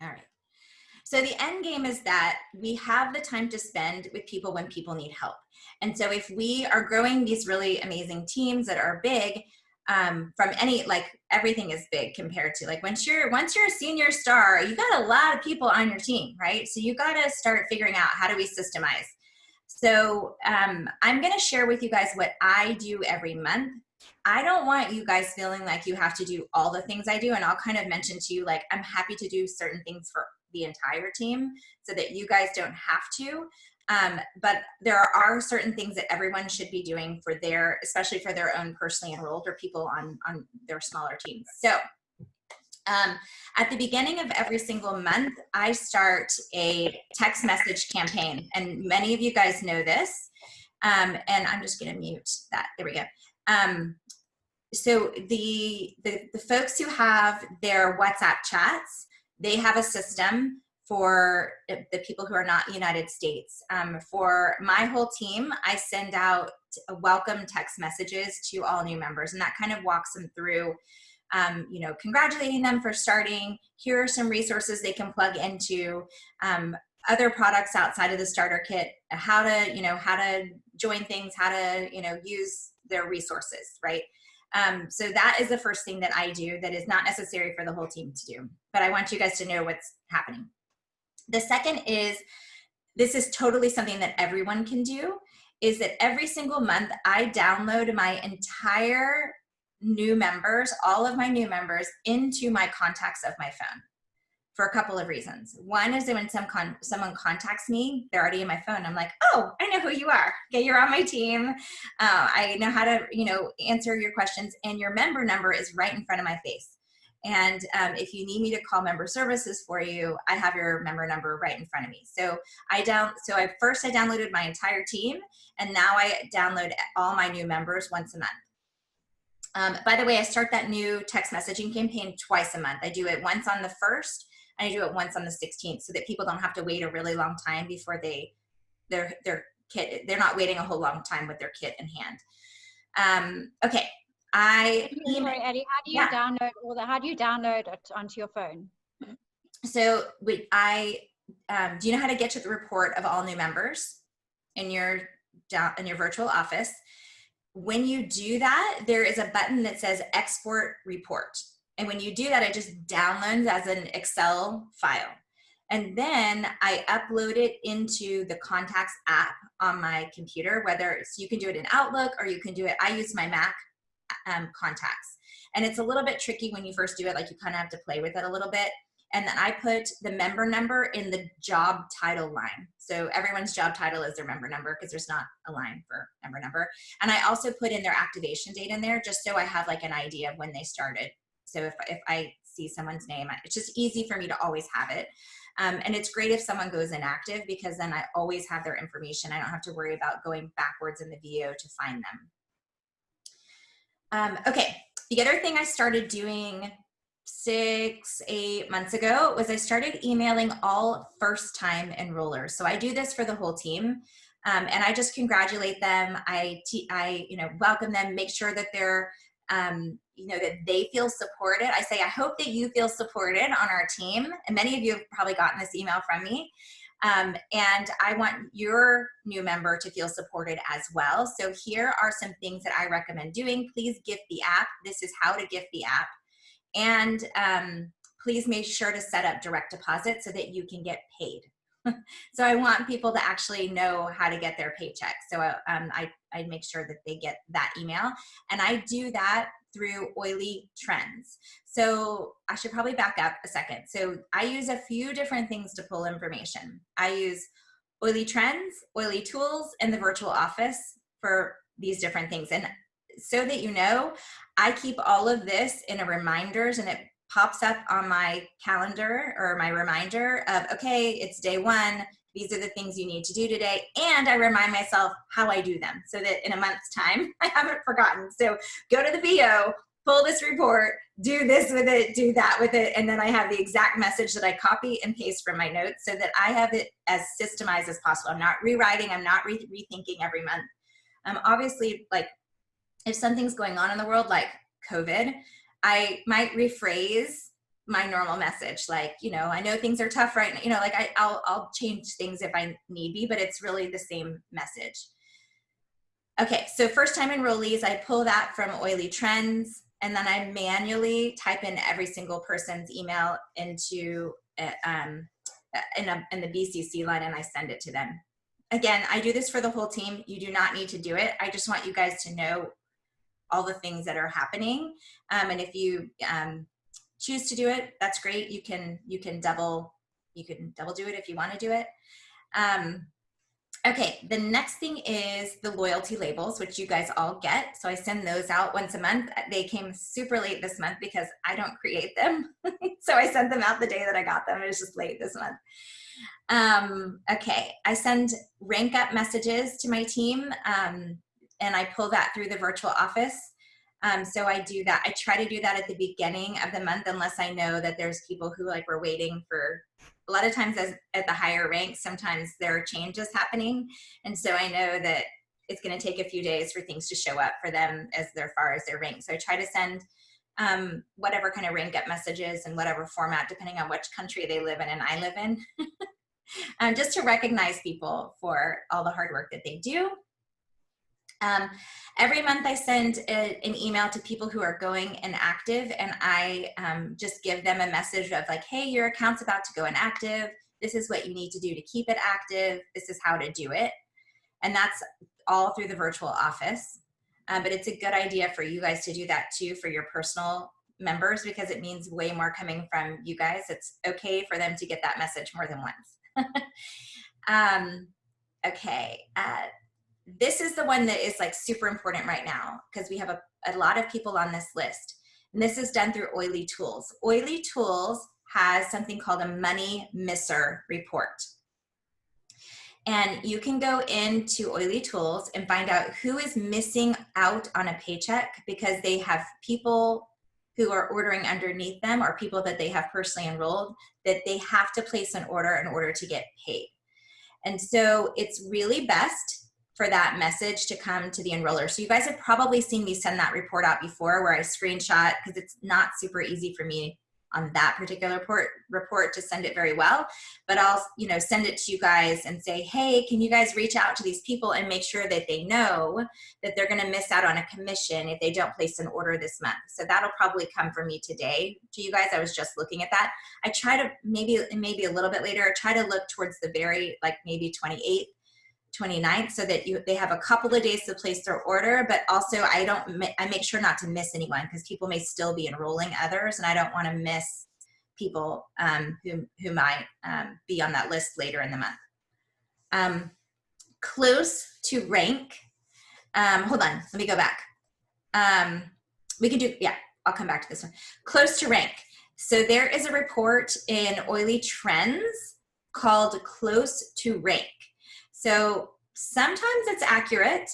All right. So the end game is that we have the time to spend with people when people need help. And so if we are growing these really amazing teams that are big, from any, like everything is big compared to like once you're a senior star, you got a lot of people on your team, right? So you got to start figuring out, how do we systemize? So I'm going to share with you guys what I do every month. I don't want you guys feeling like you have to do all the things I do. And I'll kind of mention to you, like, I'm happy to do certain things for the entire team so that you guys don't have to. But there are certain things that everyone should be doing for their, especially for their own personally enrolled or people on their smaller teams. So at the beginning of every single month, I start a text message campaign, and many of you guys know this. And I'm just going to mute that. There we go. So the folks who have their WhatsApp chats, they have a system for the people who are not United States. For my whole team, I send out welcome text messages to all new members, and that kind of walks them through, congratulating them for starting. Here are some resources they can plug into, other products outside of the starter kit, how to join things, how to, use their resources, right? So that is the first thing that I do that is not necessary for the whole team to do, but I want you guys to know what's happening. The second is, this is totally something that everyone can do, is that every single month I download my entire new members, all of my new members, into my contacts of my phone for a couple of reasons. One is that when someone contacts me, they're already in my phone. I'm like, oh, I know who you are. Okay, you're on my team. I know how to, answer your questions, and your member number is right in front of my face. And if you need me to call member services for you, I have your member number right in front of me. So I downloaded my entire team, and now I download all my new members once a month. By the way, I start that new text messaging campaign twice a month. I do it once on the 1st, and I do it once on the 16th, so that people don't have to wait a really long time before their kit. They're not waiting a whole long time with their kit in hand. Okay. Sorry, Eddie, how do you download it onto your phone? So do you know how to get to the report of all new members in your virtual office? When you do that, there is a button that says export report. And when you do that, it just downloads as an Excel file. And then I upload it into the Contacts app on my computer, so you can do it in Outlook, or you can do it, I use my Mac Contacts. And it's a little bit tricky when you first do it, like you kind of have to play with it a little bit. And then I put the member number in the job title line. So everyone's job title is their member number, because there's not a line for member number. And I also put in their activation date in there, just so I have like an idea of when they started. So if I see someone's name, it's just easy for me to always have it. And it's great if someone goes inactive, because then I always have their information. I don't have to worry about going backwards in the VO to find them. Okay, the other thing I started doing 6-8 months ago was I started emailing all first-time enrollers. So I do this for the whole team, and I just congratulate them. I welcome them, make sure that they're that they feel supported. I say, I hope that you feel supported on our team, and many of you have probably gotten this email from me. And I want your new member to feel supported as well. So here are some things that I recommend doing. Please gift the app. This is how to gift the app. And please make sure to set up direct deposit so that you can get paid. So I want people to actually know how to get their paycheck. So I make sure that they get that email. And I do that through Oily Trends. So I should probably back up a second. So I use a few different things to pull information. I use Oily Trends, Oily Tools, and the virtual office for these different things. And so that you know, I keep all of this in a reminders, and it pops up on my calendar or my reminder of, okay, it's day 1. These are the things you need to do today. And I remind myself how I do them, so that in a month's time, I haven't forgotten. So go to the VO, pull this report, do this with it, do that with it. And then I have the exact message that I copy and paste from my notes, so that I have it as systemized as possible. I'm not rewriting, I'm not rethinking every month. Obviously, like if something's going on in the world, like COVID, I might rephrase my normal message. Like, you know, I know things are tough right now, you know, like I'll change things if I need be, but it's really the same message. Okay, so first time enrollees, I pull that from Oily Trends, and then I manually type in every single person's email into in the BCC line, and I send it to them. Again, I do this for the whole team. You do not need to do it. I just want you guys to know all the things that are happening. And if you choose to do it, that's great. You can double do it if you want to do it. Okay, the next thing is the loyalty labels, which you guys all get. So I send those out once a month. They came super late this month because I don't create them. So I sent them out the day that I got them. It was just late this month. Okay, I send rank up messages to my team, and I pull that through the virtual office. So I do that. I try to do that at the beginning of the month, unless I know that there's people who like were waiting for, a lot of times at the higher ranks, sometimes there are changes happening. And so I know that it's going to take a few days for things to show up for them as far as their rank. So I try to send whatever kind of rank up messages in whatever format, depending on which country they live in and I live in, just to recognize people for all the hard work that they do. Every month I send an email to people who are going inactive, and I just give them a message of like, hey, your account's about to go inactive. This is what you need to do to keep it active. This is how to do it. And that's all through the virtual office. But it's a good idea for you guys to do that too for your personal members, because it means way more coming from you guys. It's okay for them to get that message more than once. Okay. This is the one that is like super important right now, because we have a lot of people on this list. And this is done through Oily Tools. Oily Tools has something called a Money Misser report. And you can go into Oily Tools and find out who is missing out on a paycheck because they have people who are ordering underneath them, or people that they have personally enrolled, that they have to place an order in order to get paid. And so it's really best for that message to come to the enroller. So you guys have probably seen me send that report out before, where I screenshot, because it's not super easy for me on that particular report to send it very well, but I'll send it to you guys and say, hey, can you guys reach out to these people and make sure that they know that they're gonna miss out on a commission if they don't place an order this month. So that'll probably come from me today to you guys. I was just looking at that. I try to maybe a little bit later, I try to look towards the very, like maybe 28th, 29th, so that they have a couple of days to place their order, but also I make sure not to miss anyone, because people may still be enrolling others, and I don't want to miss people who might be on that list later in the month. Close to rank. Hold on, let me go back. We can do, yeah, I'll come back to this one. Close to rank. So there is a report in Oily Trends called Close to Rank. So sometimes it's accurate,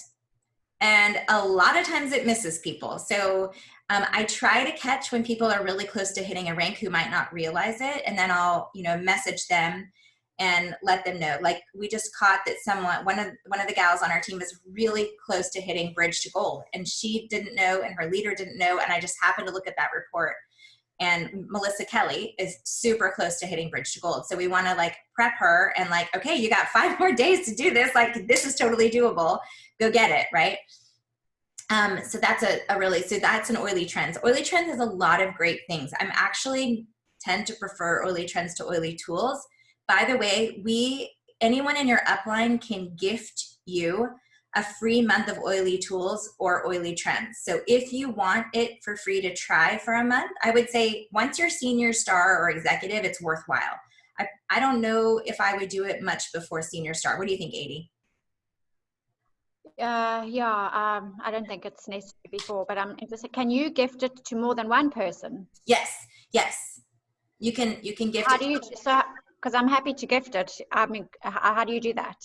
and a lot of times it misses people. So I try to catch when people are really close to hitting a rank who might not realize it, and then I'll message them and let them know. Like, we just caught that one of the gals on our team is really close to hitting Bridge to Gold, and she didn't know, and her leader didn't know, and I just happened to look at that report. And Melissa Kelly is super close to hitting Bridge to Gold. So we want to like prep her and like, okay, you got 5 more days to do this. Like, this is totally doable. Go get it, right? So that's so that's an Oily Trends. Oily Trends has a lot of great things. I'm actually tend to prefer Oily Trends to Oily Tools. By the way, anyone in your upline can gift you a free month of Oily Tools or Oily Trends. So if you want it for free to try for a month, I would say once you're senior star or executive, it's worthwhile. I don't know if I would do it much before senior star. What do you think, Adi? I don't think it's necessary before, but I'm interested. Can you gift it to more than one person? Yes. You can gift How it. do you, so, because I'm happy to gift it. I mean, how do you do that?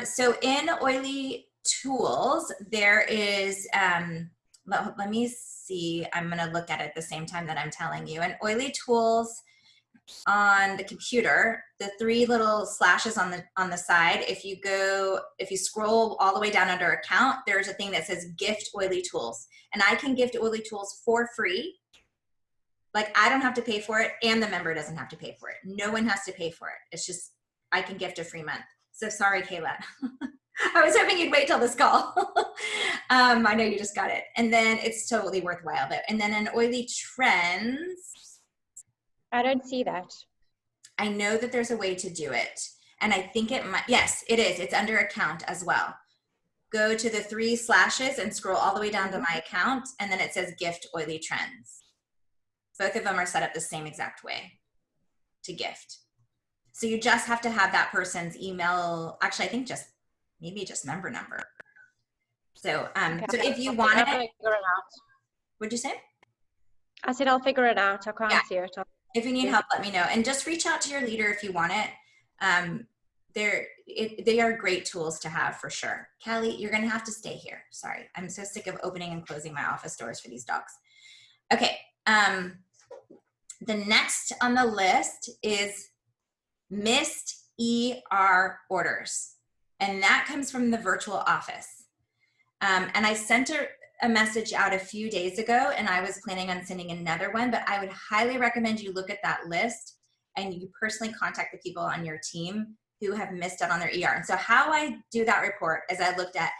So in Oily Tools, there is, let me see, I'm going to look at it at the same time that I'm telling you. In Oily Tools on the computer, the 3 little slashes on the side, if you scroll all the way down under account, there's a thing that says gift Oily Tools. And I can gift Oily Tools for free Like I don't have to pay for it and the member doesn't have to pay for it. No one has to pay for it. It's just, I can gift a free month. So sorry, Kayla. I was hoping you'd wait till this call. I know you just got it. And then it's totally worthwhile though. And then an Oily Trends. I don't see that. I know that there's a way to do it. And I think it might, yes, it is. It's under account as well. Go to the 3 slashes and scroll all the way down to my account. And then it says gift Oily Trends. Both of them are set up the same exact way to gift. So you just have to have that person's email. Actually, I think maybe just member number. So, Okay. so if you want it, what'd you say? I said, I'll figure it out. I can't see it. If you need help, let me know. And just reach out to your leader if you want it. They are great tools to have for sure. Callie, you're going to have to stay here. Sorry. I'm so sick of opening and closing my office doors for these dogs. Okay. The next on the list is missed ER orders. And that comes from the virtual office. And I sent a message out a few days ago, and I was planning on sending another one, but I would highly recommend you look at that list and you personally contact the people on your team who have missed out on their ER. And so how I do that report is I looked at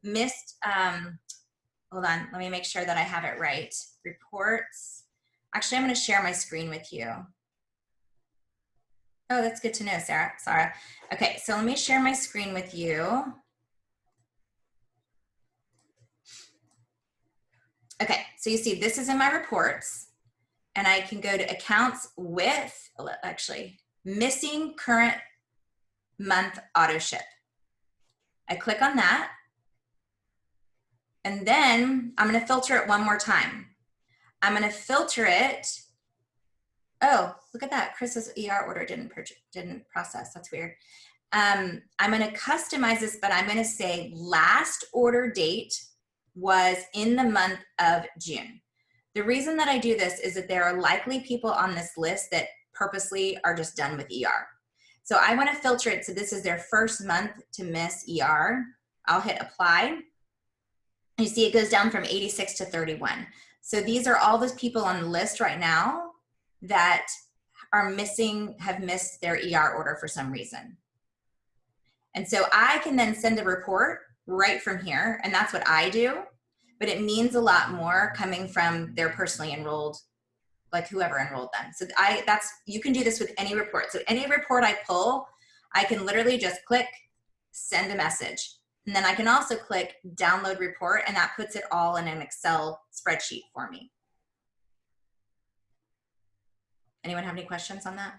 missed, hold on, let me make sure that I have it right. Reports. Actually, I'm going to share my screen with you. Oh, that's good to know, Sarah. Okay, so let me share my screen with you. Okay, so you see this is in my reports, and I can go to accounts with, actually, missing current month auto ship. I click on that, and then I'm going to filter it one more time. I'm going to filter it. Oh, look at that. Chris's ER order didn't process. That's weird. I'm going to customize this, but I'm going to say last order date was in the month of June. The reason that I do this is that there are likely people on this list that purposely are just done with ER. So I want to filter it so this is their first month to miss ER. I'll hit apply. You see it goes down from 86 to 31. So these are all those people on the list right now that are missing, have missed their ER order for some reason. And so I can then send a report right from here, and that's what I do, but it means a lot more coming from their personally enrolled, like whoever enrolled them. So you can do this with any report. So any report I pull, I can literally just click, send a message. And then I can also click download report, and that puts it all in an Excel spreadsheet for me. Anyone have any questions on that?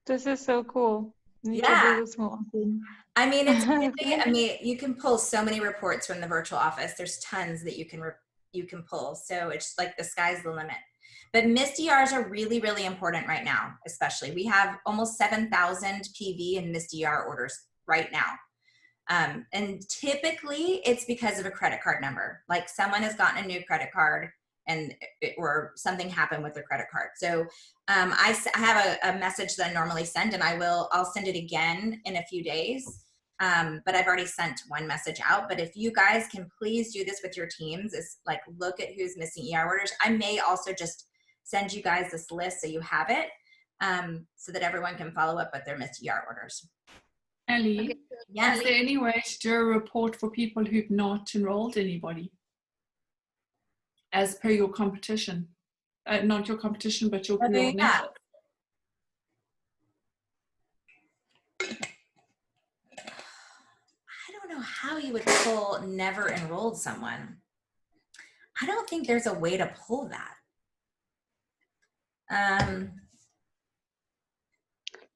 This is so cool. You Yeah. can do this more often. I mean, it's really, I mean, you can pull so many reports from the virtual office. There's tons that you can pull. So it's like the sky's the limit. But missed ERs are really, really important right now, especially. We have almost 7,000 PV and missed ER orders right now. And typically it's because of a credit card number. Like someone has gotten a new credit card or something happened with their credit card. So I have a message that I normally send, and I'll send it again in a few days. But I've already sent one message out. But if you guys can please do this with your teams, is like look at who's missing ER orders. I may also just send you guys this list so you have it, so that everyone can follow up with their missed ER orders. Ellie, Okay. Yes. is there any way to do a report for people who've not enrolled anybody as per your competition? Not your competition, but your network. I don't know how you would pull never enrolled someone. I don't think there's a way to pull that.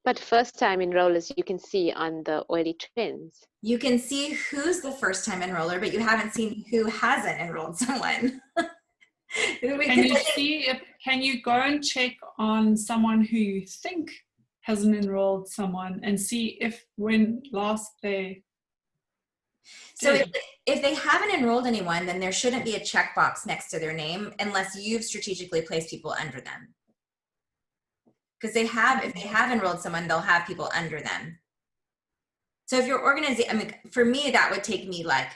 But first time enrollers you can see on the Oily Trends. You can see who's the first time enroller, but you haven't seen who hasn't enrolled someone. Can you go and check on someone who you think hasn't enrolled someone and see if when last they So if they haven't enrolled anyone, then there shouldn't be a checkbox next to their name unless you've strategically placed people under them. Because if they have enrolled someone, they'll have people under them. So if your organization, I mean, for me, that would take me like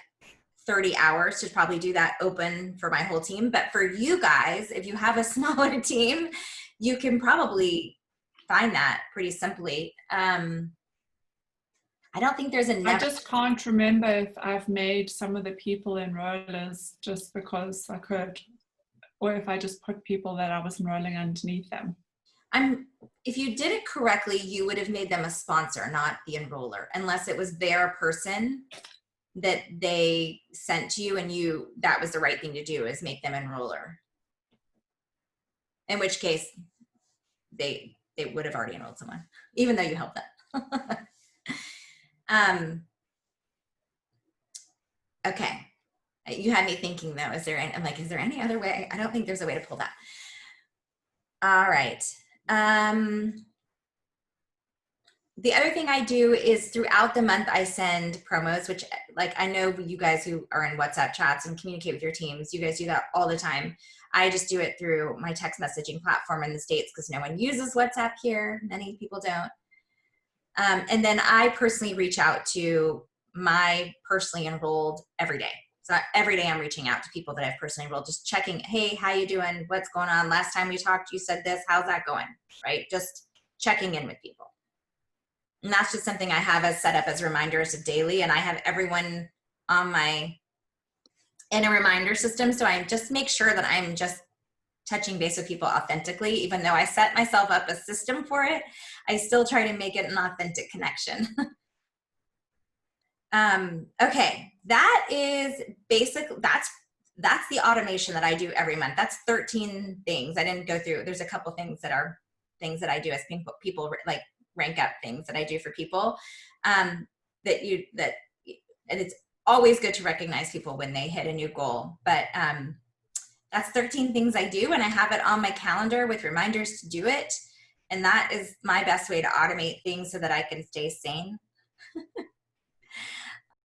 30 hours to probably do that open for my whole team. But for you guys, if you have a smaller team, you can probably find that pretty simply. I don't think there's a I never. just can't remember if I've made some of the people enrollers just because I could, or if I just put people that I was enrolling underneath them. If you did it correctly, you would have made them a sponsor, not the enroller, unless it was their person that they sent to you and that was the right thing to do, is make them enroller. In which case they would have already enrolled someone, even though you helped them. Okay. You had me thinking though, is there any other way? I don't think there's a way to pull that. All right. The other thing I do is throughout the month, I send promos, which like, I know you guys who are in WhatsApp chats and communicate with your teams, you guys do that all the time. I just do it through my text messaging platform in the States because no one uses WhatsApp here. Many people don't. And then I personally reach out to my personally enrolled every day. So every day I'm reaching out to people that I've personally enrolled, just checking, hey, how you doing? What's going on? Last time we talked, you said this, how's that going? Right? Just checking in with people. And that's just something I have as set up as reminders daily. And I have everyone in a reminder system. So I just make sure that I'm just touching base with people authentically. Even though I set myself up a system for it, I still try to make it an authentic connection. Okay, that is that's the automation that I do every month. That's 13 things. I didn't go through. There's a couple things that are things that I do as people like rank up things that I do for people. And it's always good to recognize people when they hit a new goal. But that's 13 things I do, and I have it on my calendar with reminders to do it. And that is my best way to automate things so that I can stay sane.